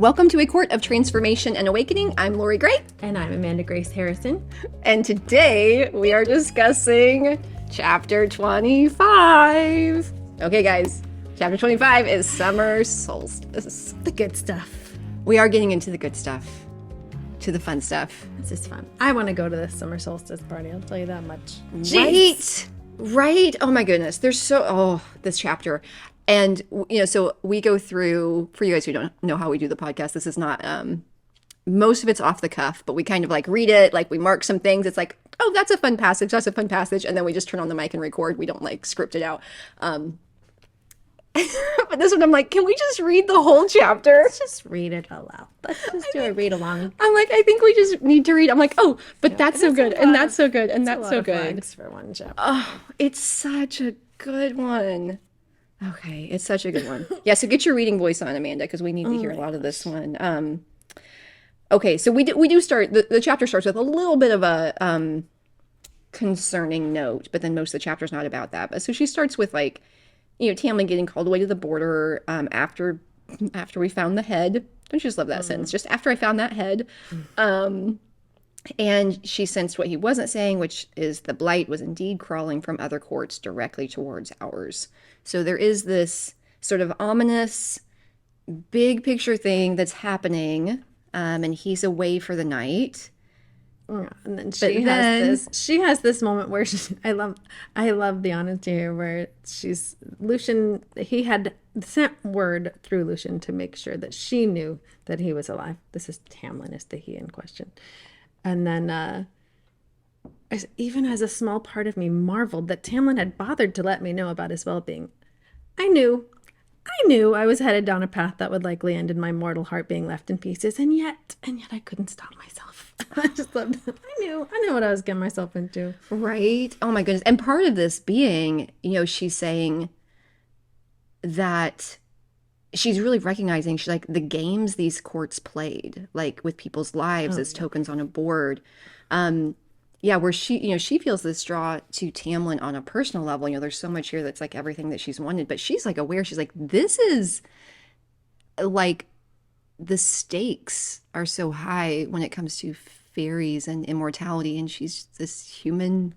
Welcome to A Court of Transformation and Awakening. I'm Lorrie Gray. And I'm Amanda Grace Harrison. And today we are discussing Chapter 25. Okay, guys. Chapter 25 is Summer Solstice. The good stuff. We are getting into the good stuff. To the fun stuff. This is fun. I want to go to this Summer Solstice party. I'll tell you that much. Jeez. Right. Oh my goodness. This chapter. And, so we go through, for you guys who don't know how we do the podcast, this is not, most of it's off the cuff, but we kind of like read it, like we mark some things. It's like, oh, that's a fun passage. That's a fun passage. And then we just turn on the mic and record. We don't like script it out. But this one, I'm like, can we just read the whole chapter? Let's just read it aloud. Let's just do a read along. I'm like, I think we just need to read. I'm like, oh, but that's so good. And that's so good. And that's so good. For one chapter. Oh, it's such a good one. Okay, it's such a good one. Yeah, so get your reading voice on, Amanda, because we need to hear a lot of this one. Okay, so we do start, the chapter starts with a little bit of a concerning note, but then most of the chapter's not about that. But so she starts with like, Tamlin getting called away to the border after we found the head. Don't you just love that sentence? Just after I found that head. And she sensed what he wasn't saying, which is the blight was indeed crawling from other courts directly towards ours. So there is this sort of ominous, big picture thing that's happening, and he's away for the night. Yeah, and then she has this moment where I love the honesty here, where Lucien, he had sent word through Lucien to make sure that she knew that he was alive. This is Tamlin, is the he in question. And then even as a small part of me marveled that Tamlin had bothered to let me know about his well-being. I knew I was headed down a path that would likely end in my mortal heart being left in pieces, and yet I couldn't stop myself. I just loved it. I knew what I was getting myself into. Right? Oh my goodness. And part of this being, she's saying that she's really recognizing, she's like, the games these courts played, like with people's lives as tokens on a board. Where she feels this draw to Tamlin on a personal level. There's so much here that's like everything that she's wanted, but she's like aware, she's like, this is like, the stakes are so high when it comes to fairies and immortality, and she's this human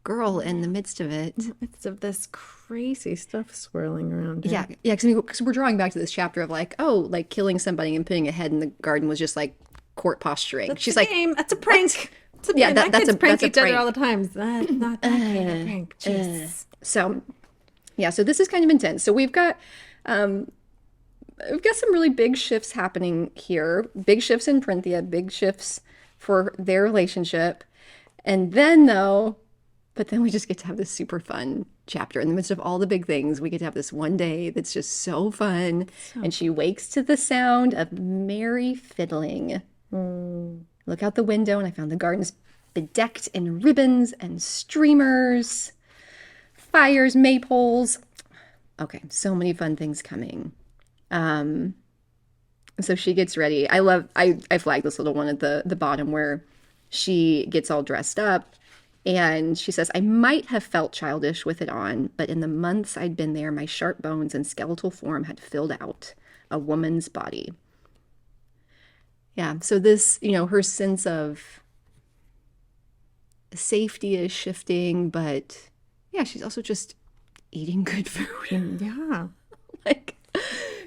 girl in the midst of it. In the midst of this crazy stuff swirling around her. Yeah, because we're drawing back to this chapter of like, killing somebody and putting a head in the garden was just like court posturing. That's she's a like, game. That's a prank. That's a prank each other all the time. That's not that kind of prank. Jeez. So this is kind of intense. So we've got some really big shifts happening here. Big shifts in Printhia, big shifts for their relationship. And then we just get to have this super fun chapter. In the midst of all the big things, we get to have this one day that's just so fun. And she wakes to the sound of merry fiddling. Look out the window, and I found the gardens bedecked in ribbons and streamers, fires, maypoles. Okay, so many fun things coming. So she gets ready. I flagged this little one at the bottom where she gets all dressed up, and she says, I might have felt childish with it on, but in the months I'd been there, my sharp bones and skeletal form had filled out a woman's body. Yeah, so this, her sense of safety is shifting, but yeah, she's also just eating good food. Yeah. Like,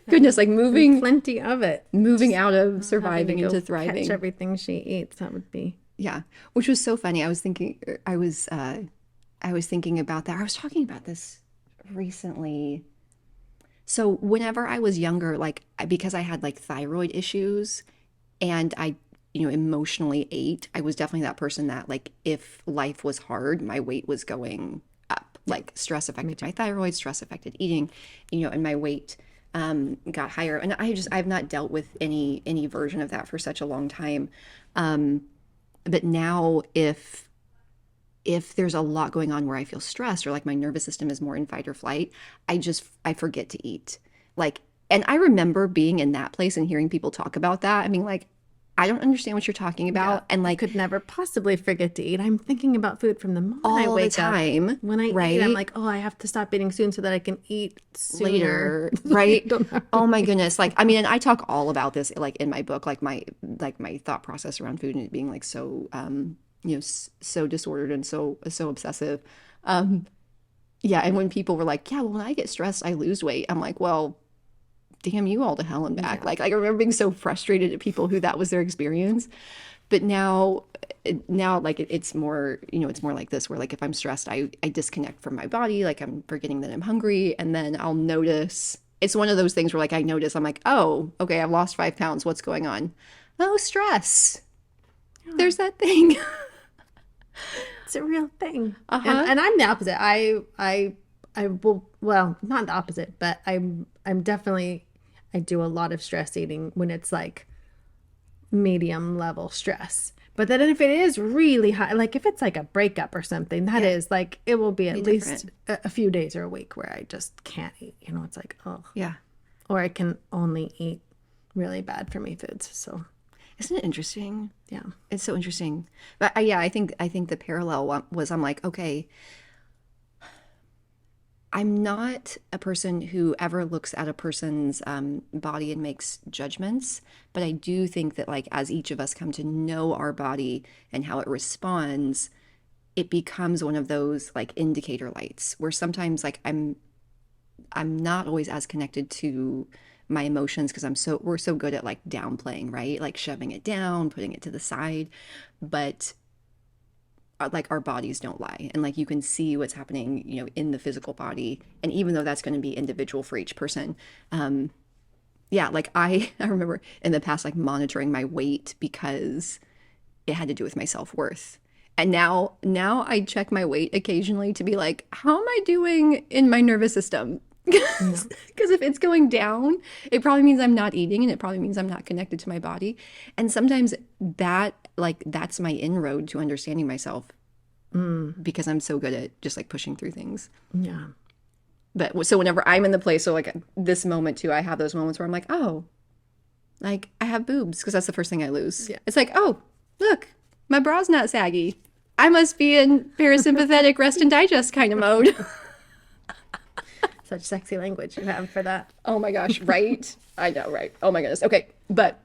goodness, like moving. Plenty of it. Moving out of surviving into thriving. Catch everything she eats, that would be. Yeah, which was so funny. I was thinking about that. I was talking about this recently. So whenever I was younger, because I had thyroid issues, and I, emotionally ate, I was definitely that person that if life was hard, my weight was going up. Stress affected my thyroid, stress affected eating, and my weight got higher. And I've not dealt with any version of that for such a long time. But now if there's a lot going on where I feel stressed, or my nervous system is more in fight or flight, I forget to eat. And I remember being in that place and hearing people talk about that. I mean, I don't understand what you're talking about. And like, could never possibly forget to eat. I'm thinking about food from the moment I all the wake up. time, When I right? eat, I'm like, oh, I have to stop eating soon so that I can eat sooner. Later, right? Oh my goodness. Like, I mean, and I talk all about this, like in my book, like my thought process around food and it being like so, so disordered and so obsessive. Yeah. And when people were like, yeah, well, when I get stressed, I lose weight. I'm like, well, damn you all to hell and back. Like I remember being so frustrated at people who that was their experience. But now like it's more, it's more like this where like if I'm stressed, I disconnect from my body, like I'm forgetting that I'm hungry, and then I'll notice. It's one of those things where like I notice, I'm like, oh, okay, I've lost 5 pounds. What's going on? Oh, stress. There's that thing. It's a real thing. And I'm the opposite. I will, well, not the opposite, but I'm definitely, I do a lot of stress eating when it's like medium level stress. But then if it is really high, like if it's like a breakup or something, that is like, it will be at least a few days or a week where I just can't eat. It's like, oh. Yeah. Or I can only eat really bad for me foods. So. Isn't it interesting? Yeah. It's so interesting. But yeah, I think the parallel was I'm like, okay, I'm not a person who ever looks at a person's body and makes judgments, but I do think that like as each of us come to know our body and how it responds, it becomes one of those like indicator lights where sometimes like I'm not always as connected to my emotions because we're so good at like downplaying, right? Like shoving it down, putting it to the side, but like our bodies don't lie, and like you can see what's happening in the physical body, and even though that's going to be individual for each person, yeah, like I remember in the past like monitoring my weight because it had to do with my self-worth, and now I check my weight occasionally to be like, how am I doing in my nervous system? Because if it's going down, it probably means I'm not eating, and it probably means I'm not connected to my body. And sometimes that's my inroad to understanding myself, because I'm so good at just like pushing through things. Yeah. But so whenever I'm in the place, so like this moment too, I have those moments where I'm like, oh, like I have boobs, because that's the first thing I lose. Yeah. It's like, oh, look, my bra's not saggy. I must be in parasympathetic rest and digest kind of mode. Such sexy language you have for that. Oh my gosh, right? I know, right? Oh my goodness. Okay, but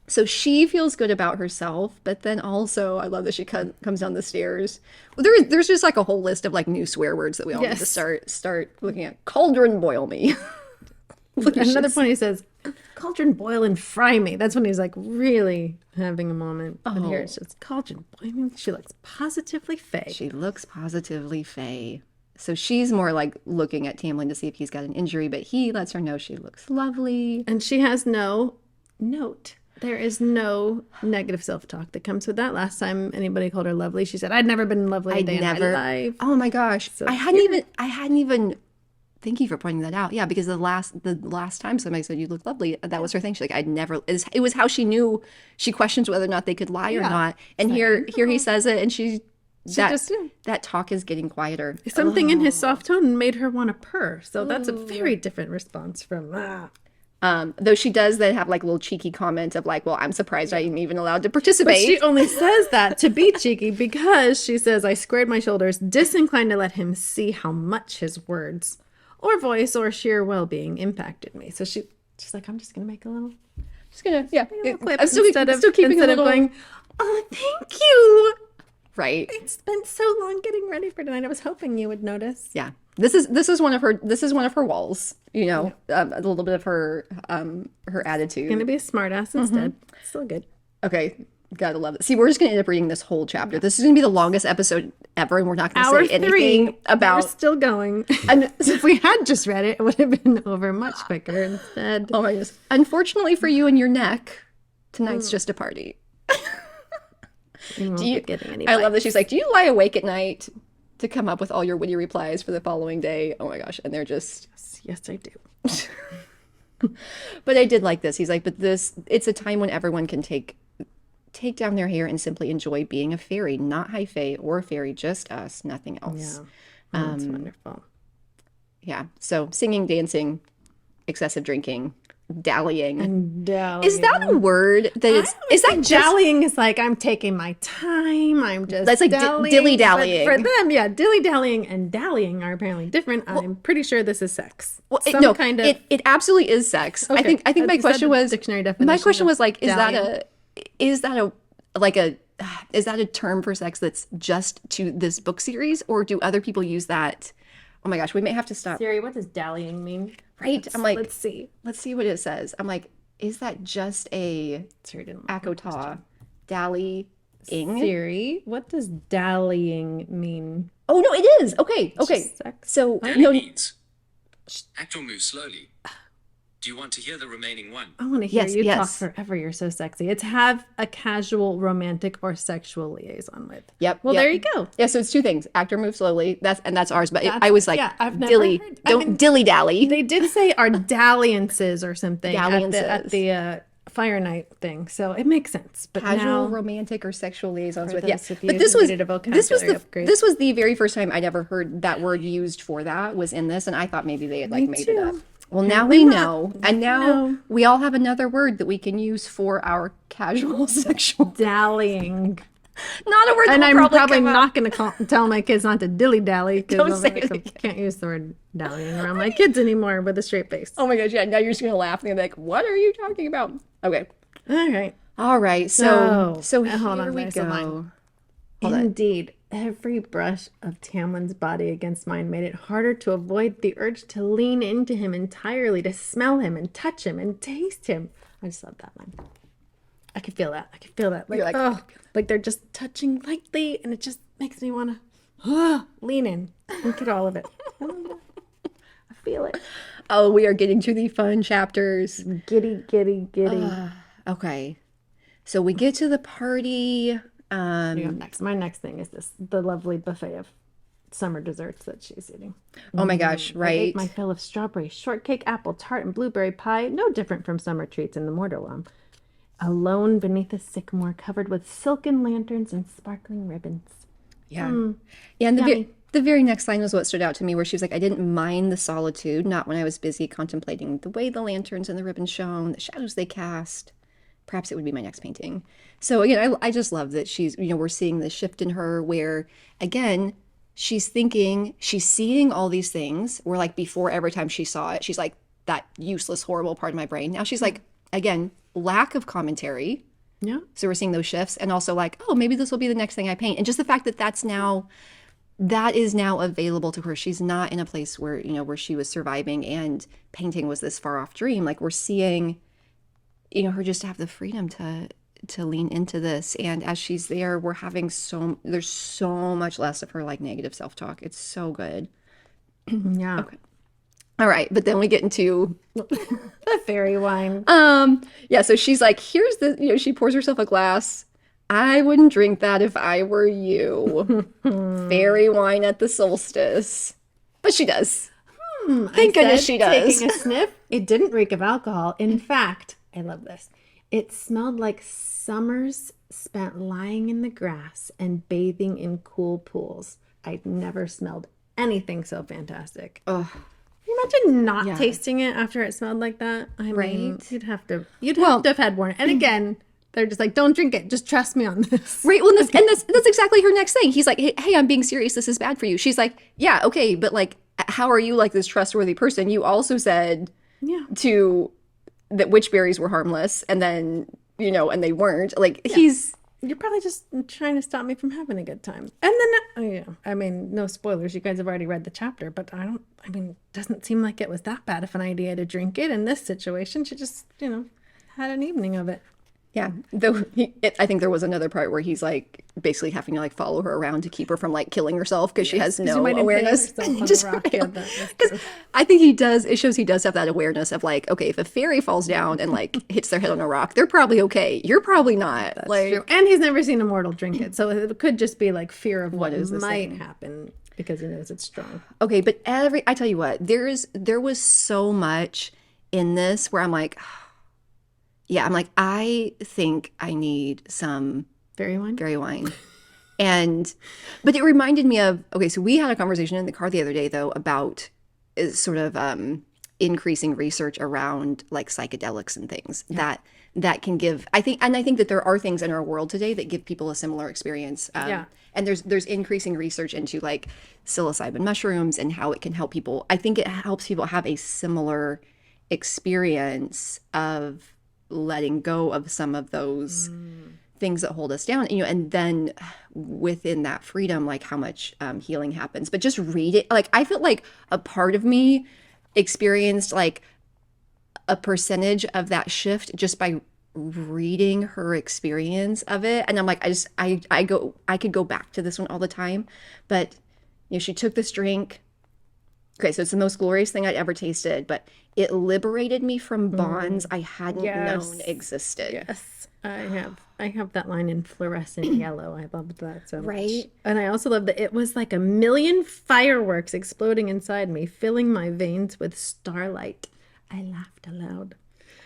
so she feels good about herself, but then also I love that she comes down the stairs. Well, there's just like a whole list of like new swear words that we all need to start looking at. Cauldron boil me. Another point, he says, cauldron boil and fry me. That's when he's like really having a moment. Oh. But here it's just cauldron boil me. She looks positively fey. She looks positively fey. So she's more like looking at Tamlin to see if he's got an injury, but he lets her know she looks lovely. And she has no note. There is no negative self-talk that comes with that. Last time anybody called her lovely, she said, I'd never been lovely a day in my life. Oh my gosh. So I hadn't even, thank you for pointing that out. Yeah, because the last time somebody said you look lovely, that was her thing. She's like, it was how she knew. She questions whether or not they could lie or not. And here he says it, and that talk is getting quieter. Something in his soft tone made her want to purr. So that's a very different response from though she does then have like a little cheeky comment of like, well, I'm surprised I'm even allowed to participate. But she only says that to be cheeky because she says, I squared my shoulders, disinclined to let him see how much his words or voice or sheer well-being impacted me. So she's like, I'm just going to make a little clip I'm still keeping instead of going, oh, thank you. Right. I spent so long getting ready for tonight. I was hoping you would notice. Yeah. This is one of her walls, a little bit of her attitude. Gonna be a smartass instead. Still good. Okay. Gotta love it. See, we're just gonna end up reading this whole chapter. This is gonna be the longest episode ever, and we're not gonna say anything about. We're still going. And if we had just read it, it would have been over much quicker instead. Oh my goodness. Unfortunately for you and your neck, tonight's just a party. I love that she's like, do you lie awake at night to come up with all your witty replies for the following day? Oh my gosh. And they're just yes I do. But I did like this. He's like, but it's a time when everyone can take down their hair and simply enjoy being a fairy, not high fae or fairy, just us, nothing else. Yeah. That's wonderful. Yeah. So singing, dancing, excessive drinking, dallying. And dallying. Is that a word that is that just dallying is like I'm taking my time. I'm just that's like dilly-dallying. For them, yeah, dilly-dallying and dallying are apparently different. I'm pretty sure this is sex. Well, Some kind of it absolutely is sex. Okay. I think my question was dictionary definition. My question was like, dallying. is that a term for sex that's just to this book series, or do other people use that? Oh my gosh, we may have to stop. Siri, what does dallying mean? Right? I'm like, let's see what it says. I'm like, is that just a ACOTAR dallying? Siri, what does dallying mean? Oh no, it is. Okay. So Dally means act or move slowly. Do you want to hear the remaining one? I want to hear you talk forever. You're so sexy. It's have a casual, romantic, or sexual liaison with. Yep. Well, there you go. Yeah. So it's two things: act or move slowly. That's ours. But I was like, I've never dilly. heard. Don't dilly dally. They did say our dalliances or something at the fire night thing, so it makes sense. But Casual, now, romantic, or sexual liaisons with. But this was the very first time I'd ever heard that word used for that was in this, and I thought maybe they had like made it up. Well, now we know. And now we all have another word that we can use for our casual sexual dallying. Not a word that and I'm probably not going to tell my kids not to dilly-dally because I it can't use the word dallying around my kids anymore with a straight face. Oh my gosh, yeah. Now you're just going to laugh and be like, what are you talking about? Okay. All right. So hold here on, we go. Indeed. Every brush of Tamlin's body against mine made it harder to avoid the urge to lean into him entirely, to smell him and touch him and taste him. I just love that line. I can feel that. Like they're just touching lightly, and it just makes me want to lean in and get all of it. I feel it. Oh, we are getting to the fun chapters. Giddy. Okay. So we get to the party. Next. My next thing is the lovely buffet of summer desserts that she's eating. Oh my gosh, right? I ate my fill of strawberry shortcake, apple tart, and blueberry pie, no different from summer treats in the Mortarlawn. Alone beneath a sycamore covered with silken lanterns and sparkling ribbons. Yeah. Yeah, and the very next line was what stood out to me, where she was like, I didn't mind the solitude, not when I was busy contemplating the way the lanterns and the ribbons shone, the shadows they cast. Perhaps it would be my next painting. So again, I just love that she's, we're seeing the shift in her where, again, she's seeing all these things where like before every time she saw it, she's like, that useless, horrible part of my brain. Now she's like, again, lack of commentary. Yeah. So we're seeing those shifts and also like, oh, maybe this will be the next thing I paint. And just the fact that that is now available to her. She's not in a place where, where she was surviving and painting was this far off dream. Like we're seeing, her just have the freedom to lean into this. And as she's there, there's so much less of her like negative self-talk. It's so good. Yeah. Okay. All right. But then we get into the fairy wine. Yeah. So she's like, here's she pours herself a glass. I wouldn't drink that if I were you. Fairy wine at the solstice. But she does. Thank goodness she does. Taking a sniff, it didn't reek of alcohol. In fact, I love this. It smelled like summers spent lying in the grass and bathing in cool pools. I'd never smelled anything so fantastic. Ugh. Can you imagine not tasting it after it smelled like that? I mean, you'd have to have had warning. And again, they're just like, don't drink it. Just trust me on this. Right. Well, that's exactly her next thing. He's like, hey, I'm being serious. This is bad for you. She's like, yeah, okay. But like, how are you like this trustworthy person? You also said that witch berries were harmless. And then, and they weren't. Like You're probably just trying to stop me from having a good time. And then, I mean, no spoilers. You guys have already read the chapter, but it doesn't seem like it was that bad of an idea to drink it in this situation. She just, had an evening of it. Yeah, though I think there was another part where he's like basically having to like follow her around to keep her from like killing herself because she has no awareness. Because I think he does. It shows he does have that awareness of like, okay, if a fairy falls down and like hits their head on a rock, they're probably okay. You're probably not. That's true. And he's never seen a mortal drink it, so it could just be like fear of what might happen because he knows it's strong. Okay, but I tell you what, there was so much in this where I'm like. Yeah, I'm like, I think I need some fairy wine. But it reminded me of, okay, so we had a conversation in the car the other day, though, about sort of, increasing research around like psychedelics and things that can give, I think that there are things in our world today that give people a similar experience. And there's increasing research into like psilocybin mushrooms and how it can help people. I think it helps people have a similar experience of letting go of some of those things that hold us down, and then within that freedom, like how much healing happens. But just read it. Like, I feel like a part of me experienced like a percentage of that shift just by reading her experience of it. And I'm like, I could go back to this one all the time. But, she took this drink. Okay, so it's the most glorious thing I'd ever tasted, but it liberated me from bonds I hadn't known existed. Yes, I have that line in fluorescent yellow. I loved that so much. Right? And I also love that it was like a million fireworks exploding inside me, filling my veins with starlight. I laughed aloud.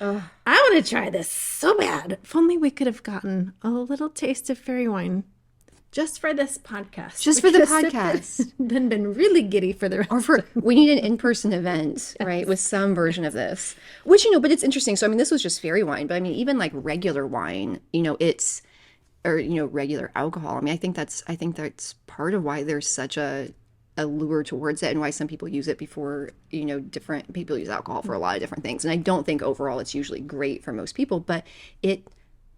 I want to try this so bad. If only we could have gotten a little taste of fairy wine. Just for this podcast. Just for the podcast. Then been really giddy for the rest. We need an in-person event, right, with some version of this. Which, but it's interesting. So, I mean, this was just fairy wine, but I mean, even like regular wine, regular alcohol. I mean, I think that's part of why there's such a lure towards it and why some people use it before, different people use alcohol for a lot of different things. And I don't think overall it's usually great for most people, but it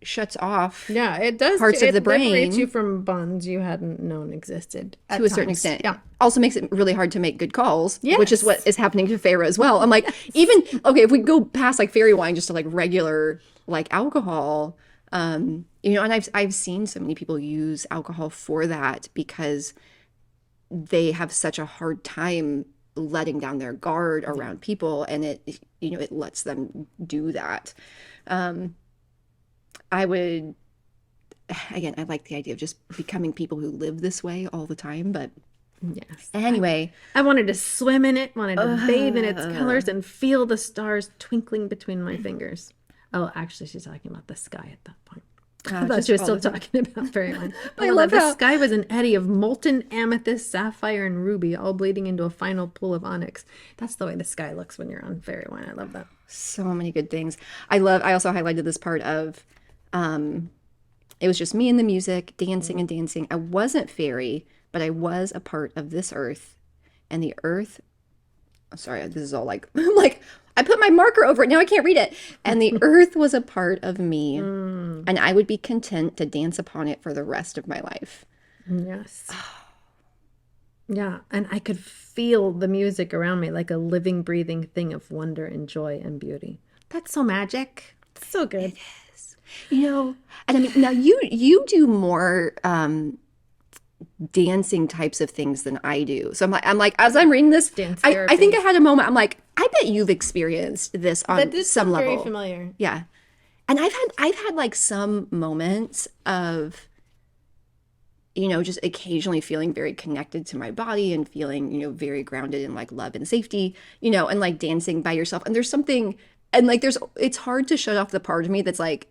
shuts off it does parts of the brain. It liberates you from bonds you hadn't known existed to a certain extent. Yeah. Also makes it really hard to make good calls, which is what is happening to Feyre as well. I'm like, even if we go past like fairy wine just to like regular like alcohol, and I've seen so many people use alcohol for that because they have such a hard time letting down their guard around people, and it lets them do that. I like the idea of just becoming people who live this way all the time, but yes. Anyway. I wanted to swim in it, wanted to bathe in its colors and feel the stars twinkling between my fingers. Oh, actually, she's talking about the sky at that point. I thought she was still talking about fairy wine. I love the sky was an eddy of molten amethyst, sapphire, and ruby, all bleeding into a final pool of onyx. That's the way the sky looks when you're on fairy wine. I love that. So many good things. I also highlighted this part of it was just me and the music, dancing and dancing. I wasn't fairy, but I was a part of this earth. And the earth, sorry, this is all like, I'm like, I put my marker over it, now I can't read it. And the earth was a part of me. And I would be content to dance upon it for the rest of my life. Yes. Yeah, and I could feel the music around me like a living, breathing thing of wonder and joy and beauty. That's so magic. It's so good. It is. And I mean, now you do more dancing types of things than I do. So I'm like, as I'm reading this, I think I had a moment. I'm like, I bet you've experienced this on some level. Very familiar. Yeah, and I've had like some moments of, just occasionally feeling very connected to my body and feeling, very grounded in like love and safety, and like dancing by yourself. And there's something, and like it's hard to shut off the part of me that's like,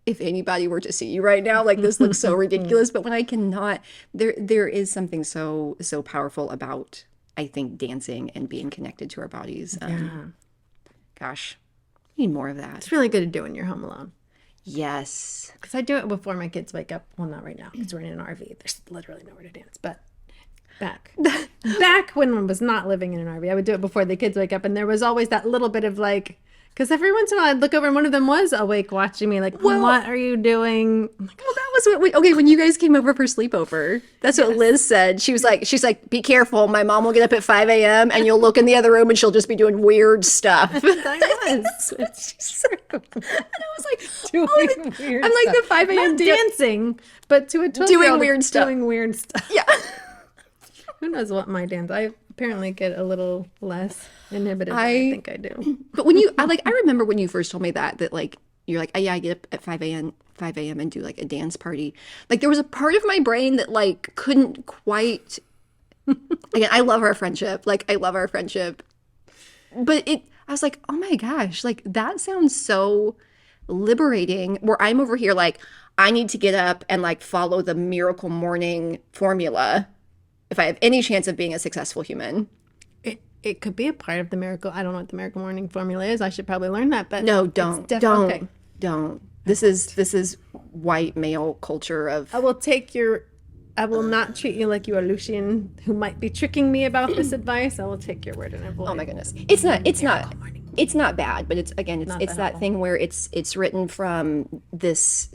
if anybody were to see you right now, like this looks so ridiculous, but when I cannot, there is something so powerful about, I think, dancing and being connected to our bodies. Gosh, we need more of that. It's really good to do when you're home alone. Yes. Because I do it before my kids wake up. Well, not right now because we're in an RV. There's literally nowhere to dance. But back when I was not living in an RV, I would do it before the kids wake up. And there was always that little bit of like, because every once in a while I'd look over and one of them was awake watching me like, what are you doing? Well, that was what when you guys came over for sleepover, that's what Liz said. She's like, be careful. My mom will get up at 5 a.m. and you'll look in the other room and she'll just be doing weird stuff. That's what she said. And I was like, doing weird I'm like stuff. the 5 a.m. dancing, but to a 12-year-old doing weird stuff. Doing weird stuff. Yeah. Who knows what my dance? I apparently get a little less inhibited than I think I do. But I remember when you first told me that like, you're like, oh yeah, I get up at 5 a.m. and do like a dance party. Like there was a part of my brain that like couldn't quite, again, I love our friendship. But I was like, oh my gosh, like that sounds so liberating, where I'm over here like, I need to get up and like follow the miracle morning formula if I have any chance of being a successful human. it could be a part of the miracle. I don't know what the miracle morning formula is. I should probably learn that. But No, it's don't. okay. Don't. This is white male culture of. I will not treat you like you are Lucian, who might be tricking me about this advice. I will take your word and avoid. Oh my goodness. It's not bad, but it's that thing where it's written from this.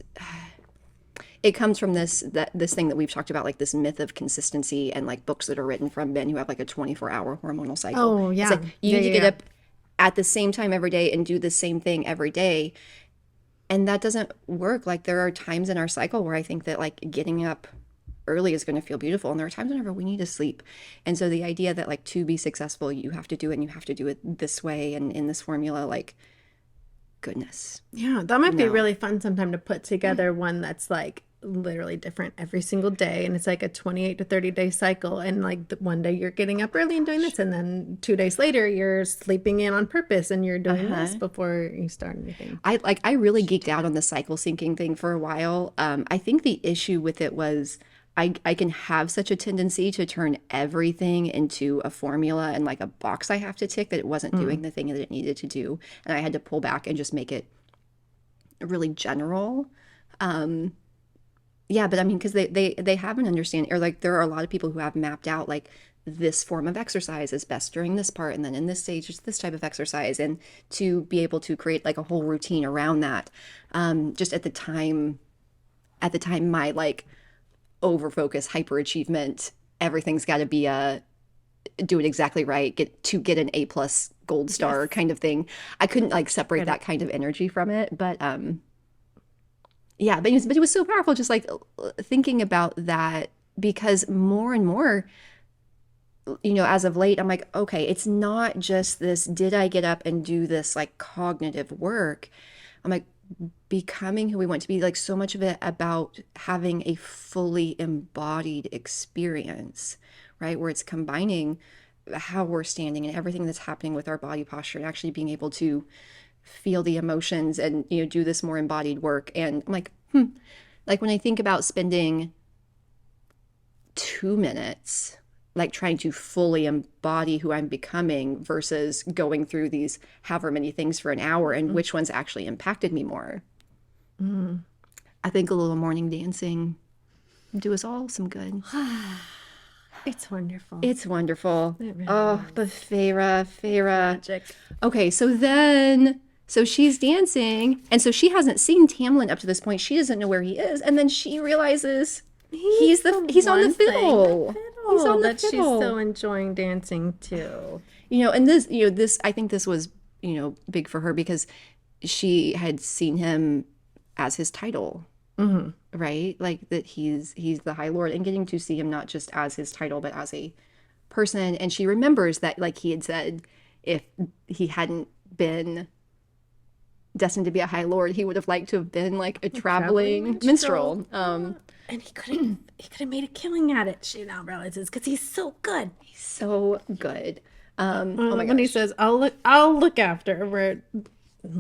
It comes from this thing that we've talked about, like this myth of consistency, and like books that are written from men who have like a 24-hour hormonal cycle. Oh yeah. It's like you need to get up at the same time every day and do the same thing every day. And that doesn't work. Like there are times in our cycle where I think that like getting up early is going to feel beautiful, and there are times whenever we need to sleep. And so the idea that like to be successful you have to do it, and you have to do it this way and in this formula, like, goodness. Yeah, that might be really fun sometime to put together one that's like literally different every single day, and it's like a 28 to 30 day cycle, and like one day you're getting up early and doing this, and then 2 days later you're sleeping in on purpose and you're doing this before you start anything. I really geeked out on the cycle syncing thing for a while. I think the issue with it was I can have such a tendency to turn everything into a formula and like a box I have to tick, that it wasn't doing the thing that it needed to do. And I had to pull back and just make it really general. Yeah, but I mean, because they have an understanding, or like there are a lot of people who have mapped out like this form of exercise is best during this part, and then in this stage it's this type of exercise, and to be able to create like a whole routine around that. Just at the time my like over focus, hyper achievement, everything's got to be do it exactly right, get an A+ gold star kind of thing. I couldn't like separate that kind of energy from it, but yeah, but it was so powerful just like thinking about that, because more and more, as of late, I'm like, okay, it's not just this, did I get up and do this like cognitive work? I'm like, becoming who we want to be, like so much of it about having a fully embodied experience, right? Where it's combining how we're standing and everything that's happening with our body posture, and actually being able to feel the emotions and, do this more embodied work. And I'm like, like when I think about spending 2 minutes like trying to fully embody who I'm becoming versus going through these however many things for an hour, and which ones actually impacted me more. I think a little morning dancing do us all some good. It's wonderful. It's wonderful. It really Oh, but Feyre. Magic. Okay, so she's dancing, and so she hasn't seen Tamlin up to this point. She doesn't know where he is, and then she realizes he's on the fiddle. He's on the fiddle. She's still enjoying dancing too. And this I think this was, big for her, because she had seen him as his title, right? Like that he's the High Lord, and getting to see him not just as his title, but as a person. And she remembers that, like he had said, if he hadn't been destined to be a High Lord, he would have liked to have been like a traveling minstrel. And he could have made a killing at it. She now realizes, because he's so good. He's so good. Oh my When he gosh. says, "I'll look after her," where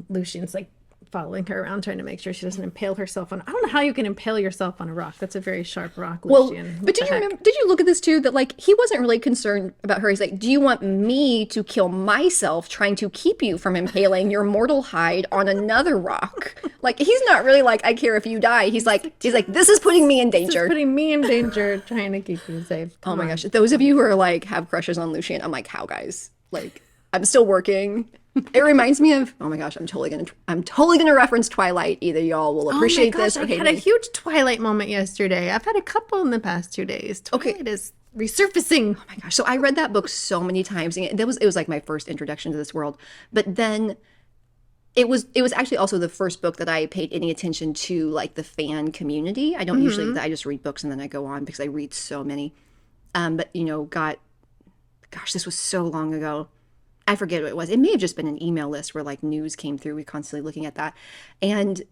Lucian's like following her around, trying to make sure she doesn't impale herself on. I don't know how you can impale yourself on a rock. That's a very sharp rock, Lucian. But did you look at this too? That like he wasn't really concerned about her. He's like, do you want me to kill myself trying to keep you from impaling your mortal hide on another rock? Like he's not really like, I care if you die. He's like, this is putting me in danger. This is putting me in danger, trying to keep you safe. Oh my gosh. Those of you who are like have crushes on Lucian, I'm like, how guys? Like I'm still working. It reminds me of, oh my gosh, I'm totally gonna reference Twilight. Either y'all will appreciate this or I hate had a me. huge Twilight moment yesterday. I've had a couple in the past 2 days. Twilight is resurfacing. Oh my gosh. So I read that book so many times, and it was like my first introduction to this world. But then it was actually also the first book that I paid any attention to, like the fan community. I don't usually, I just read books and then I go on because I read so many. But gosh, this was so long ago. I forget what it was. It may have just been an email list where like news came through. We constantly looking at that. And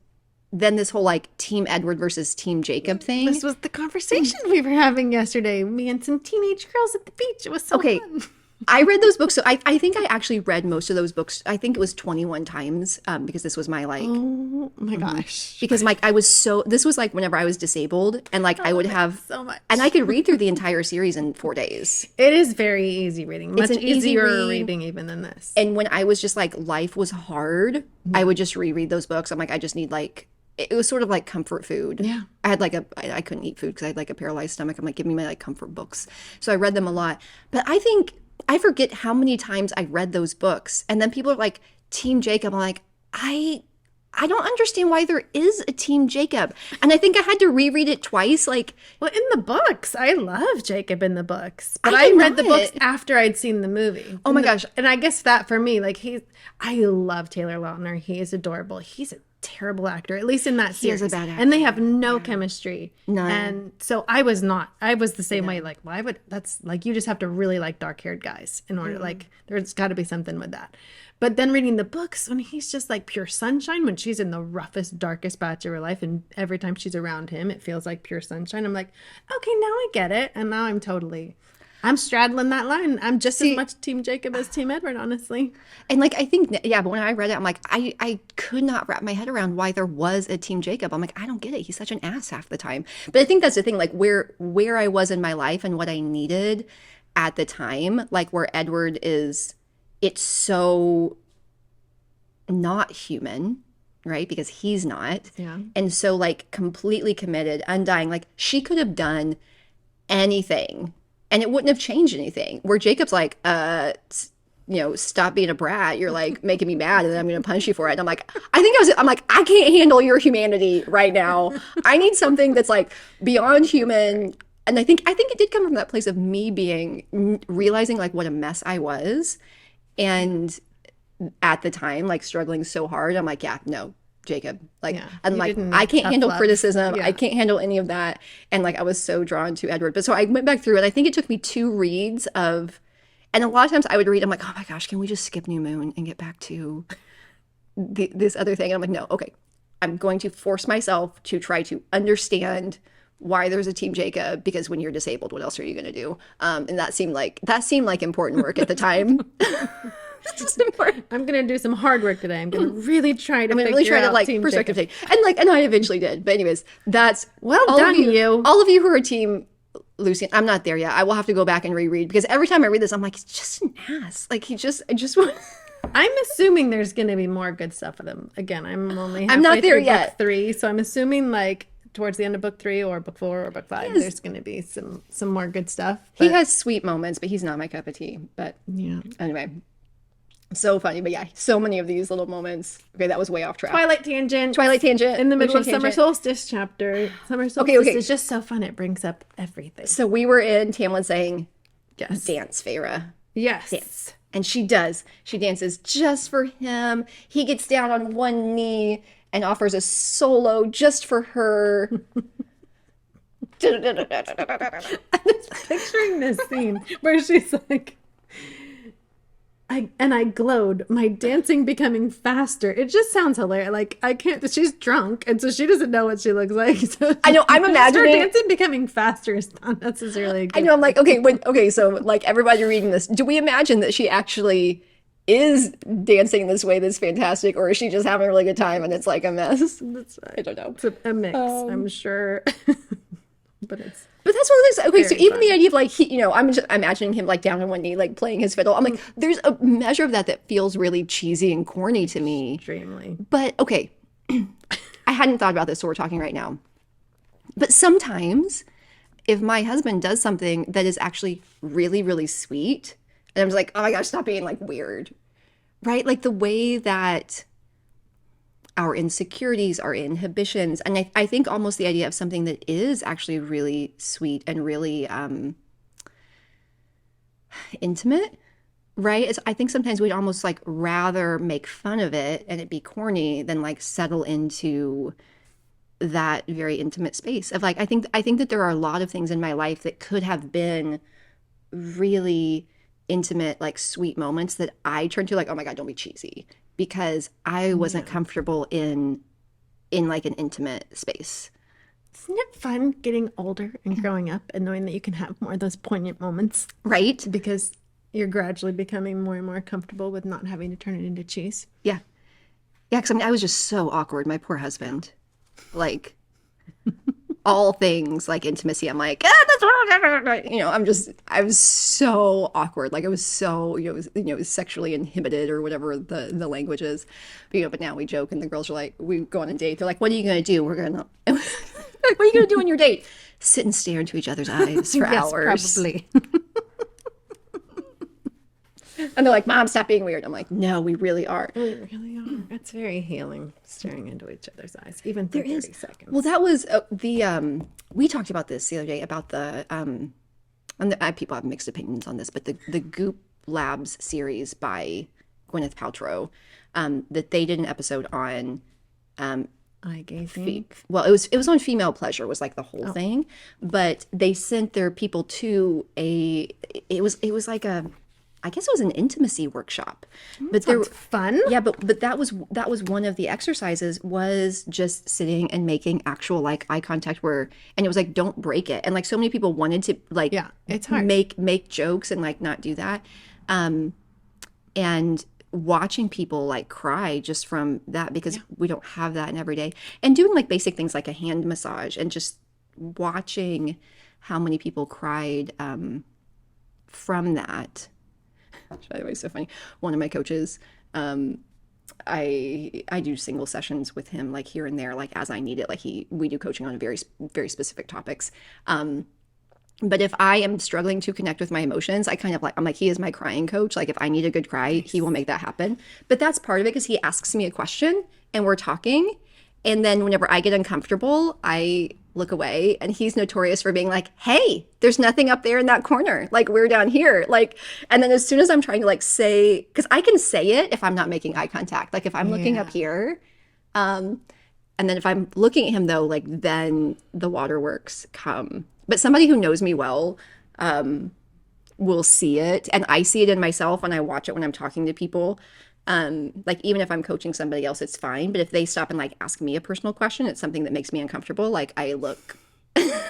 then this whole like Team Edward versus Team Jacob thing. This was the conversation we were having yesterday. Me and some teenage girls at the beach. It was so fun. I read those books. So I think I actually read most of those books. I think it was 21 times because this was my like, Oh my gosh. because Mike, this was like whenever I was disabled and like I would have, so much. and I could read through the entire series in 4 days. It is very easy reading. Much an easy easier read. reading even than this. And when I was just like, life was hard, I would just reread those books. I'm like, I just need like, it was sort of like comfort food. Yeah. I had like I couldn't eat food because I had like a paralyzed stomach. I'm like, give me my like comfort books. So I read them a lot. But I think, I forget how many times I read those books. And then people are like, Team Jacob. I'm like, I don't understand why there is a Team Jacob. And I think I had to reread it twice. Like, Well, in the books, I love Jacob in the books, but I I did read the not. books after I'd seen the movie. Oh my gosh. And I guess that for me, like I love Taylor Lautner. He is adorable. He's a terrible actor, at least in that He is series. a bad actor. And they have no chemistry. None. And so I was the same way. Like, why would that's like you just have to really like dark-haired guys in order like there's got to be something with that. But then reading the books when he's just like pure sunshine, when she's in the roughest, darkest patch of her life, and every time she's around him, it feels like pure sunshine. I'm like, okay, now I get it. And now I'm straddling that line. I'm just as much Team Jacob as Team Edward, honestly. and like, I think, yeah, but when I read it, I'm like, I could not wrap my head around why there was a Team Jacob. I'm like, I don't get it. He's such an ass half the time. But I think that's the thing, like where I was in my life and what I needed at the time, like where Edward is, it's so not human, right? Because he's not. Yeah. And so like completely committed, undying. Like she could have done anything and it wouldn't have changed anything. Where Jacob's like, stop being a brat. You're like making me mad and then I'm going to punish you for it. And I'm like, I'm like, I can't handle your humanity right now. I need something that's like beyond human. And I think it did come from that place of me realizing like what a mess I was. And at the time, like struggling so hard, I'm like, yeah, no, Jacob. Like, Yeah, and you like, didn't I can't tough handle love. criticism. Yeah. I can't handle any of that. And like, I was so drawn to Edward. But so I went back through it. I think it took me 2 reads of, and a lot of times I would read, I'm like, oh my gosh, can we just skip New Moon and get back to this other thing? And I'm like, no, okay. I'm going to force myself to try to understand why there's a Team Jacob, because when you're disabled, what else are you going to do? And that seemed like important work at the time. It's important. I'm gonna do some hard work today. I'm gonna really try to like Team perspective Jacob. take, and I eventually did. But anyways, that's Well all done, of you. you. All of you who are Team Lucian. I'm not there yet. I will have to go back and reread because every time I read this, I'm like, he's just an ass. Like I just want. I'm assuming there's gonna be more good stuff with him. Again, I'm only I'm not halfway there through yet. Book 3, so I'm assuming like towards the end of book 3 or book 4 or book 5, there's gonna be some more good stuff. He But, has sweet moments, but he's not my cup of tea. But yeah. anyway, so funny. But yeah, so many of these little moments. Okay, that was way off track. Twilight tangent. Twilight tangent In the middle of Lucian Summer tangent. Solstice chapter. Summer Solstice okay. is just so fun. It brings up everything. So we were in Tamlin saying, Yes. "Dance, Feyre." Yes. Dance. And she does. She dances just for him. He gets down on one knee and offers a solo just for her. I'm just picturing this scene where she's like, I glowed, my dancing becoming faster. It just sounds hilarious. Like, I can't, she's drunk, and so she doesn't know what she looks like. So I know, I'm imagining- her dancing becoming faster is not necessarily good. I know, I'm like, okay, so like everybody reading this, do we imagine that she actually is dancing this way that's fantastic, or is she just having a really good time and it's like a mess? I don't know. It's a mix, I'm sure. But it's... But that's one of those. Okay, so Very even fun. the idea of like I'm just imagining him like down on one knee, like playing his fiddle. I'm like, there's a measure of that feels really cheesy and corny to me. Extremely. But okay, I hadn't thought about this, so we're talking right now. But sometimes, if my husband does something that is actually really, really sweet, and I'm just like, oh my gosh, stop being like weird, right? Like the way that our insecurities, our inhibitions, and I think almost the idea of something that is actually really sweet and really intimate, right? I think sometimes we'd almost like rather make fun of it and it be corny than like settle into that very intimate space of like, I think that there are a lot of things in my life that could have been really intimate, like sweet moments that I turn to like, oh my God, don't be cheesy, because I wasn't comfortable in like an intimate space. Isn't it fun getting older and growing up and knowing that you can have more of those poignant moments? Right? Because you're gradually becoming more and more comfortable with not having to turn it into cheese. Yeah. Yeah, because I mean, I was just so awkward. My poor husband. Like, all things like intimacy, I'm like, that's I was so awkward. Like, I was so, it was sexually inhibited or whatever the language is. But now we joke and the girls are like, we go on a date. They're like, what are you going to do? We're going to, like, what are you going to do on your date? Sit and stare into each other's eyes for hours. Probably. And they're like, Mom, stop being weird. I'm like, no, we really are. We really are. It's very healing, staring into each other's eyes, even for 30 seconds. Well, that was we talked about this the other day about and people have mixed opinions on this, but the Goop Labs series by Gwyneth Paltrow, that they did an episode on eye gazing. Well, it was on female pleasure was like the whole thing, but they sent their people to it was like I guess it was an intimacy workshop, but Sounds fun. Yeah, but that was one of the exercises was just sitting and making actual like eye contact and it was like, don't break it. And like so many people wanted to like, it's hard. make jokes and like not do that. And watching people like cry just from that, because we don't have that in every day, and doing like basic things like a hand massage and just watching how many people cried, from that. By the way, so funny. One of my coaches, I do single sessions with him, like here and there, like as I need it. Like we do coaching on very very specific topics. But if I am struggling to connect with my emotions, I'm like he is my crying coach. Like if I need a good cry, he will make that happen. But that's part of it because he asks me a question and we're talking, and then whenever I get uncomfortable, I look away, and he's notorious for being like, hey, there's nothing up there in that corner, like we're down here, like. And then as soon as I'm trying to like say, because I can say it if I'm not making eye contact, like if I'm looking up here, and then if I'm looking at him though, like then the waterworks come. But somebody who knows me well will see it, and I see it in myself when I watch it when I'm talking to people. Like even if I'm coaching somebody else, it's fine. But if they stop and like ask me a personal question, it's something that makes me uncomfortable. Like I look, I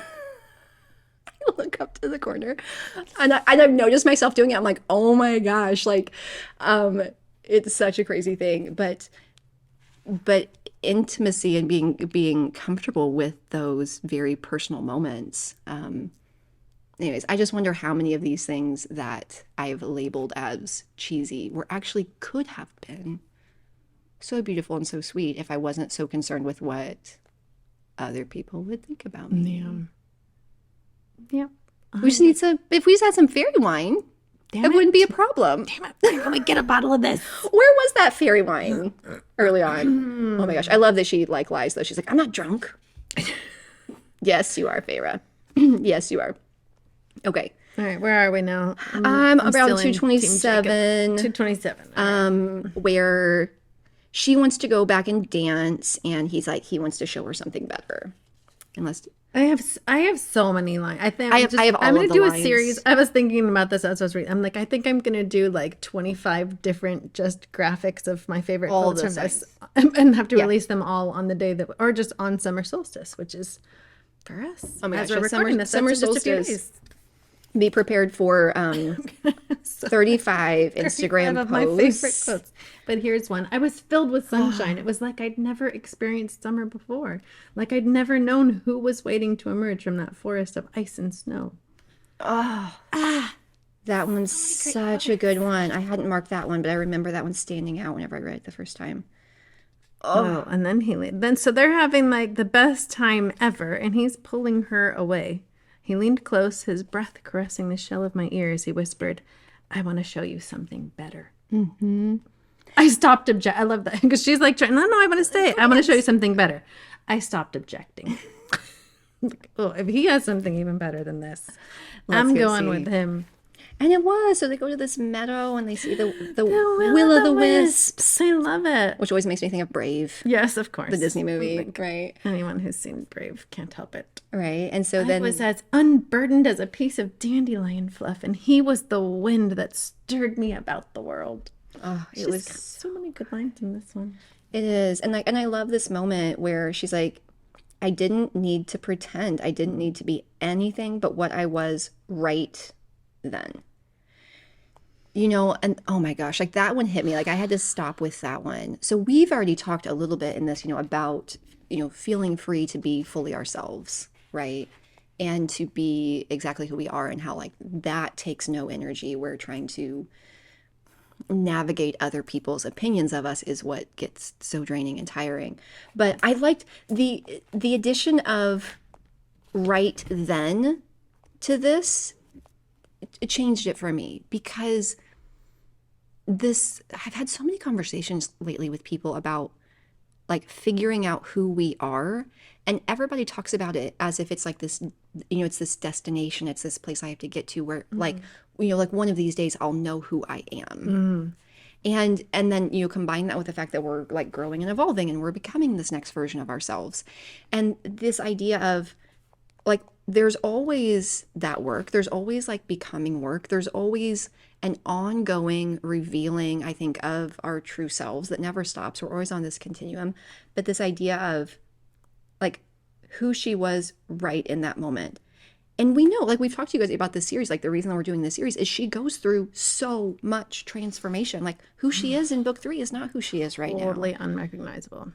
look up to the corner, and I've noticed myself doing it. I'm like, oh my gosh, like, it's such a crazy thing. But intimacy and being comfortable with those very personal moments. Anyways, I just wonder how many of these things that I've labeled as cheesy actually could have been so beautiful and so sweet if I wasn't so concerned with what other people would think about me. Yeah. We just need if we just had some fairy wine, it wouldn't be a problem. Damn it. Let me get a bottle of this. Where was that fairy wine early on? Oh my gosh. I love that she like lies though. She's like, I'm not drunk. Yes, you are, Feyre. Yes, you are. Okay. All right, where are we now? I'm around 227. 227. Where she wants to go back and dance, and he's like, he wants to show her something better. Unless I have so many lines. I think I'm going to do a series. I was thinking about this as I was reading. I'm like, I think I'm going to do like 25 different just graphics of my favorite quotes from this, and have to release them all on the day or just on summer solstice, which is for us. Oh my gosh, we're recording this, summer solstice. Be prepared for 35 Instagram of posts. My favorite quotes. But here's one. I was filled with sunshine. It was like I'd never experienced summer before. Like I'd never known who was waiting to emerge from that forest of ice and snow. That one's such a good one. I hadn't marked that one, but I remember that one standing out whenever I read it the first time. Oh, and then so they're having like the best time ever, and he's pulling her away. He leaned close, his breath caressing the shell of my ear as he whispered, I want to show you something better. Mm-hmm. I stopped objecting. I love that. Because she's like, no, I want to stay. I want to show you something better. I stopped objecting. Oh, if he has something even better than this, I'm going with him. And it was. So they go to this meadow and they see the Will-o'-the-Wisps. I love it. Which always makes me think of Brave. Yes, of course. The Disney movie, right? Anyone who's seen Brave can't help it. Right. And so I was as unburdened as a piece of dandelion fluff, and he was the wind that stirred me about the world. Oh, it was so many good lines in this one. It is. And I love this moment where she's like, I didn't need to pretend. I didn't need to be anything but what I was right then. And oh my gosh, like that one hit me. Like I had to stop with that one. So we've already talked a little bit in this, about, feeling free to be fully ourselves, right? And to be exactly who we are, and how like that takes no energy. We're trying to navigate other people's opinions of us is what gets so draining and tiring. But I liked the addition of right then to this. It changed it for me, because I've had so many conversations lately with people about like figuring out who we are, and everybody talks about it as if it's like this, it's this destination, it's this place I have to get to where like, like one of these days I'll know who I am. And then combine that with the fact that we're like growing and evolving, and we're becoming this next version of ourselves. And this idea of like, there's always that work, there's always like becoming work, there's always an ongoing revealing, I think, of our true selves that never stops. We're always on this continuum. But this idea of like who she was right in that moment. And we know, like we've talked to you guys about this series, like the reason that we're doing this series is she goes through so much transformation. Like who she is in book 3 is not who she is right now. Totally unrecognizable.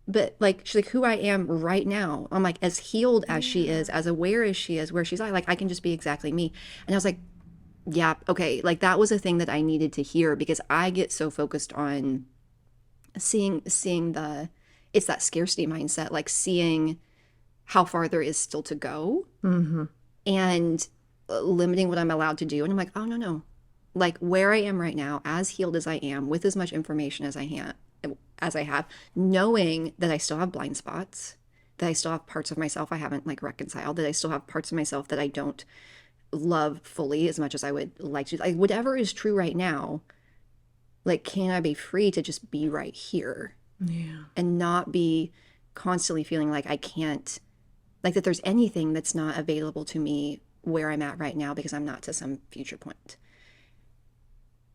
But like she's like, who I am right now, I'm like as healed as she is, as aware as she is, where she's like I can just be exactly me. And I was like, yeah, okay, like that was a thing that I needed to hear, because I get so focused on seeing it's that scarcity mindset, like seeing how far there is still to go, and limiting what I'm allowed to do. And I'm like, oh no, like where I am right now, as healed as I am, with as much information as I have, knowing that I still have blind spots, that I still have parts of myself I haven't like reconciled, that I still have parts of myself that I don't love fully as much as I would like to. Like whatever is true right now, like can I be free to just be right here? Yeah. And not be constantly feeling like I can't, like that there's anything that's not available to me where I'm at right now because I'm not to some future point.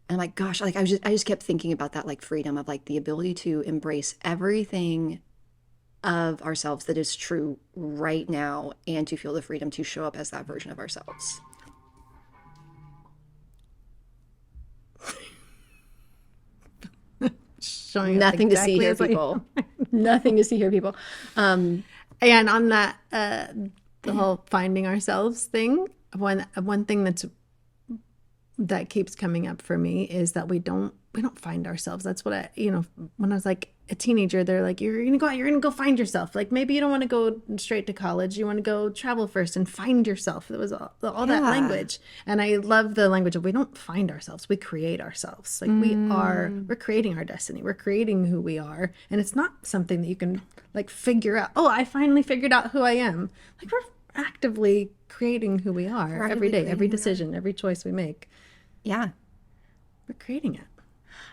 And I'm like, gosh, like I just kept thinking about that, like freedom of like the ability to embrace everything of ourselves that is true right now, and to feel the freedom to show up as that version of ourselves. Showing Nothing exactly to see here, as I people. Nothing to see here, people. And on that, the whole finding ourselves thing, one thing that keeps coming up for me is that we don't find ourselves. That's what when I was like a teenager, they're like, you're gonna go find yourself. Like maybe you don't want to go straight to college. You want to go travel first and find yourself. It was all that language. And I love the language of we don't find ourselves. We create ourselves. Like we're creating our destiny. We're creating who we are. And it's not something that you can like figure out. Oh, I finally figured out who I am. Like we're actively creating who we are every day, every decision, every choice we make. Yeah. We're creating it.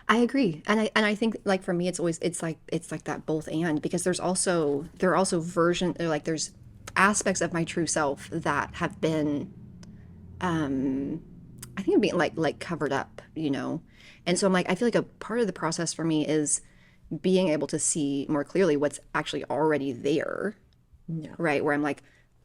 I agree. And I think like for me it's like that both and, because there are also there's aspects of my true self that have been I think being like covered up, And so I'm like, I feel like a part of the process for me is being able to see more clearly what's actually already there. Yeah. Right? Where I'm like,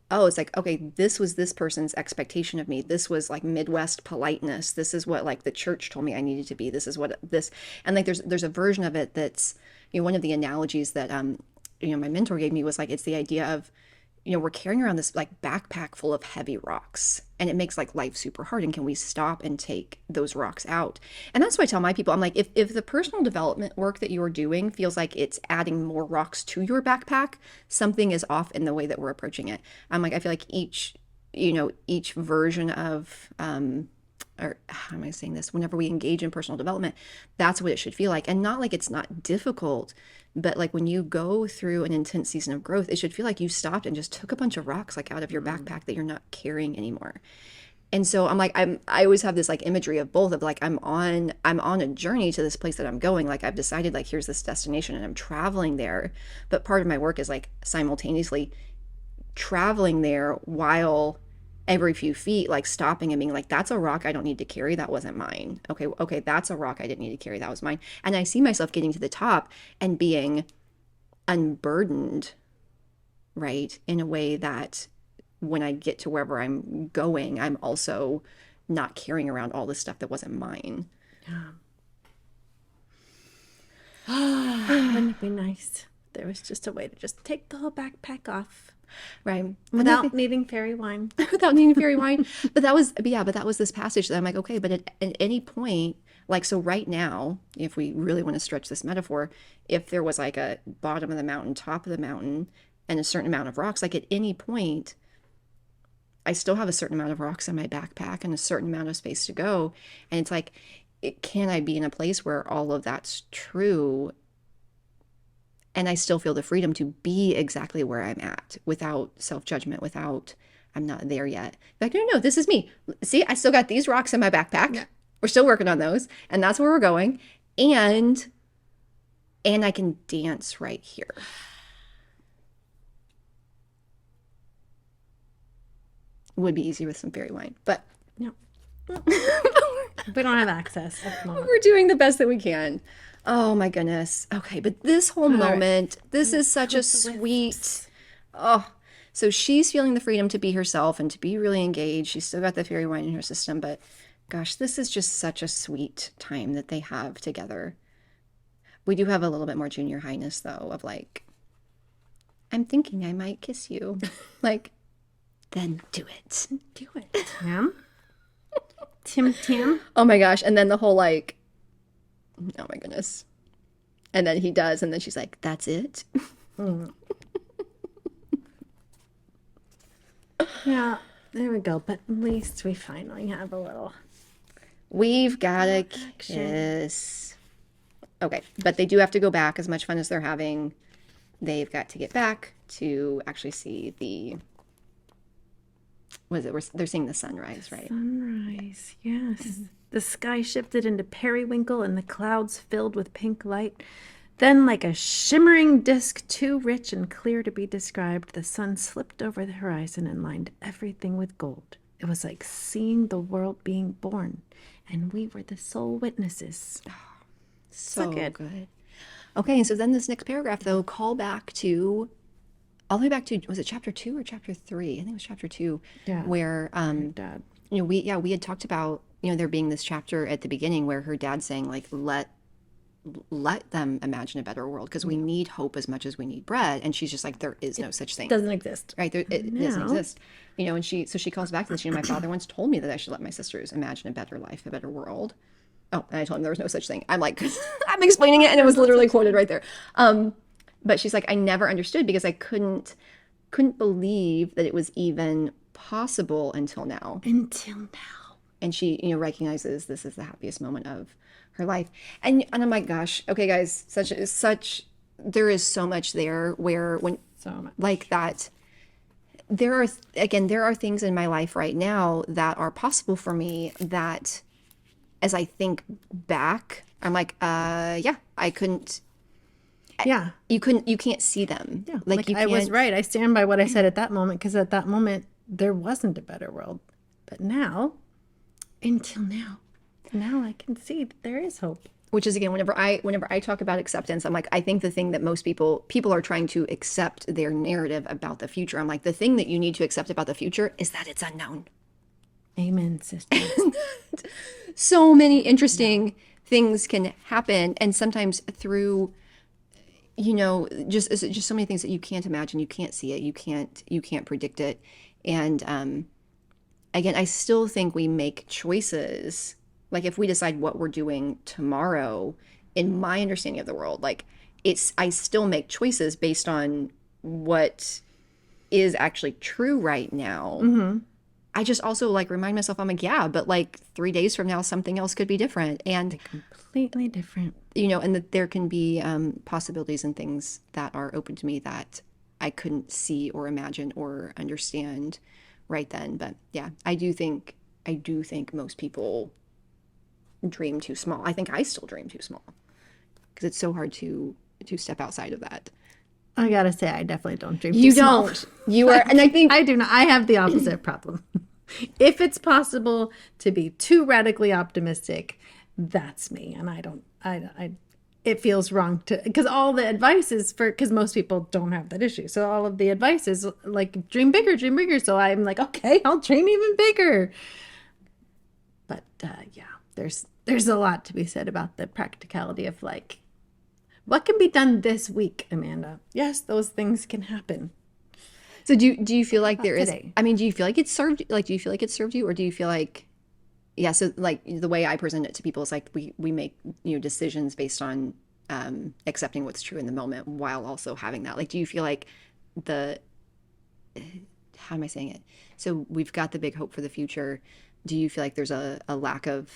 oh, it's like, okay, this was this person's expectation of me. This was like Midwest politeness. This is what like the church told me I needed to be. This is what this, and like there's a version of it that's, one of the analogies that my mentor gave me was like, it's the idea of, we're carrying around this like backpack full of heavy rocks, and it makes like life super hard. And can we stop and take those rocks out? And that's what I tell my people. I'm like, if the personal development work that you're doing feels like it's adding more rocks to your backpack, something is off in the way that we're approaching it. I'm like, I feel like each version of, or how am I saying this? Whenever we engage in personal development, that's what it should feel like. And not like it's not difficult, but like when you go through an intense season of growth, it should feel like you stopped and just took a bunch of rocks like out of your backpack that you're not carrying anymore. And so I'm like, I always have this like imagery of both, of like, I'm on a journey to this place that I'm going. Like I've decided like, here's this destination and I'm traveling there. But part of my work is like simultaneously traveling there while every few feet, like stopping and being like, that's a rock I don't need to carry. That wasn't mine. Okay, that's a rock I didn't need to carry. That was mine. And I see myself getting to the top and being unburdened, right? In a way that when I get to wherever I'm going, I'm also not carrying around all this stuff that wasn't mine. Wouldn't it be nice if there was just a way to just take the whole backpack off Right. without needing fairy wine? Without needing fairy wine. But that was this passage that I'm like, okay, but at any point, like, so right now, if we really want to stretch this metaphor, if there was like a bottom of the mountain, top of the mountain, and a certain amount of rocks, like at any point, I still have a certain amount of rocks in my backpack and a certain amount of space to go. And it's like, can I be in a place where all of that's true and I still feel the freedom to be exactly where I'm at without self-judgment, without I'm not there yet. Like, no, this is me. See, I still got these rocks in my backpack. Yeah. We're still working on those, and that's where we're going. And I can dance right here. Would be easy with some fairy wine, but no. We don't have access at the moment. We're doing the best that we can. Oh my goodness. Okay, but this whole moment, this is such a sweet. Oh, so she's feeling the freedom to be herself and to be really engaged. She's still got the fairy wine in her system, but gosh, this is just such a sweet time that they have together. We do have a little bit more junior highness though, of like, I'm thinking I might kiss you. Like, then do it. Do it. Tim? Tim? Oh my gosh. And then the whole like, oh my goodness. And then he does, and then she's like, that's it? Yeah, there we go. But at least we finally have a little. We've got a kiss. Okay, but they do have to go back. As much fun as they're having, they've got to get back to actually see the... They're seeing the sunrise, right? Sunrise, yes. The sky shifted into periwinkle and the clouds filled with pink light. Then, like a shimmering disk too rich and clear to be described, the sun slipped over the horizon and lined everything with gold. It was like seeing the world being born, and we were the sole witnesses. Oh, so good. Okay, so then this next paragraph, though, call back to... all the way back to, was it chapter 2 or chapter 3? I think it was chapter 2, where dad. We had talked about, there being this chapter at the beginning where her dad's saying, like, let them imagine a better world because we need hope as much as we need bread. And she's just like, there is no such thing. It doesn't exist. Right? It doesn't exist. And she calls back to this, my father once told me that I should let my sisters imagine a better life, a better world. Oh, and I told him there was no such thing. I'm like, I'm explaining it, and it was literally quoted right there. But she's like, I never understood because I couldn't believe that it was even possible until now. And she, recognizes this is the happiest moment of her life. And I'm like, gosh, okay, guys, there is so much there where when, so much. Like that, there are things in my life right now that are possible for me that as I think back, I'm like, I couldn't. Yeah. You can't see them. Yeah. Like I was right. I stand by what I said at that moment, because at that moment there wasn't a better world. But now, until now I can see that there is hope. Which is, again, whenever I talk about acceptance, I'm like, I think the thing that most people are trying to accept their narrative about the future. I'm like, the thing that you need to accept about the future is that it's unknown. Amen, sister. So many interesting things can happen, and sometimes through, just so many things that you can't imagine, you can't see it, you can't predict it. And again, I still think we make choices. Like if we decide what we're doing tomorrow, in my understanding of the world, like I still make choices based on what is actually true right now. Mm-hmm. I just also like remind myself, I'm like, yeah, but like 3 days from now, something else could be different. And completely different. And that there can be possibilities and things that are open to me that I couldn't see or imagine or understand right then. But yeah, I do think most people dream too small. I think I still dream too small because it's so hard to step outside of that. I gotta say, I definitely don't dream too small. You don't. You are, and I think I do not. I have the opposite problem. If it's possible to be too radically optimistic, that's me, and I don't. It feels wrong because all the advice is because most people don't have that issue. So all of the advice is like dream bigger, dream bigger. So I'm like, okay, I'll dream even bigger. yeah, there's a lot to be said about the practicality of like, what can be done this week, Amanda? Yes, those things can happen. So do you feel like there is, today? I mean, do you feel like it's served, like, do you feel like it served you, or do you feel like, yeah, so like the way I present it to people is like we make, decisions based on accepting what's true in the moment while also having that. Like, do you feel like the, how am I saying it? So we've got the big hope for the future. Do you feel like there's a lack of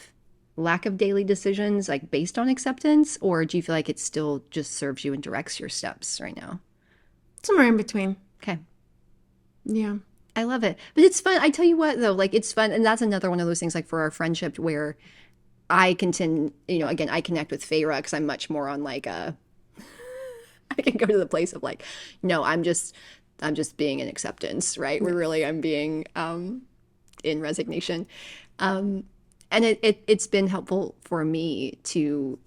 daily decisions like based on acceptance, or do you feel like it still just serves you and directs your steps right now? Somewhere in between. Okay. Yeah. I love it. But it's fun. I tell you what, though, like it's fun. And that's another one of those things like for our friendship where I continue, again, I connect with Feyre because I'm much more on like I can go to the place of like, no, I'm just being in acceptance, right? Where really I'm being in resignation. And it's been helpful for me to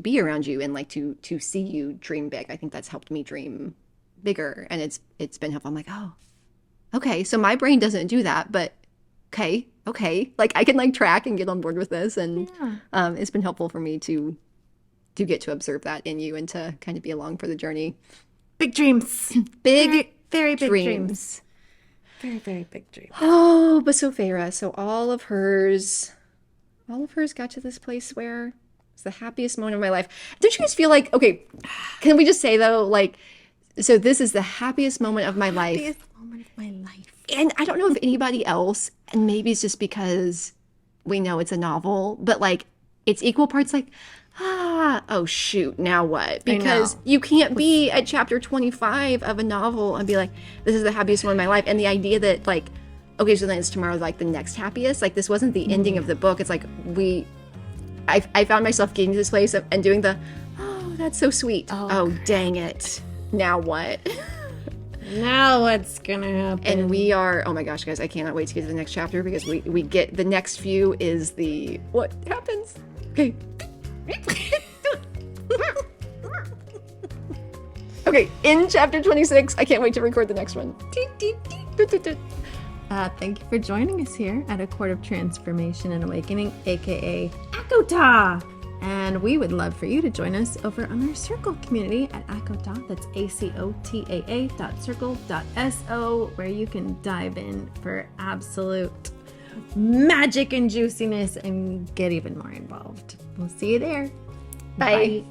be around you and like to see you dream big. I think that's helped me dream bigger. And it's been helpful. I'm like, oh, okay, so my brain doesn't do that, but okay, like I can like track and get on board with this, and it's been helpful for me to get to observe that in you and to kind of be along for the journey. Big dreams, Big, very big dreams. Very, very big dreams. Oh, but so Feyre, so all of hers got to this place where it's the happiest moment of my life. Don't you guys feel like, okay, can we just say though, like, so this is the happiest moment of my life. Happiest moment of my life. And I don't know if anybody else, and maybe it's just because we know it's a novel, but like it's equal parts like, oh shoot, now what? Because you can't be at chapter 25 of a novel and be like, this is the happiest moment of my life. And the idea that like, okay, so then it's tomorrow like the next happiest. Like this wasn't the ending of the book. It's like I found myself getting to this place and doing the, oh, that's so sweet. Oh, dang it. Now what? Now what's gonna happen? And we are, oh my gosh, guys, I cannot wait to get to the next chapter because we get, the next few is the, what happens? Okay. Okay, in chapter 26, I can't wait to record the next one. Thank you for joining us here at A Court of Transformation and Awakening, aka ACOTAR. And we would love for you to join us over on our circle community at ACOTAR. That's ACOTAA.circle.so, where you can dive in for absolute magic and juiciness and get even more involved. We'll see you there. Bye.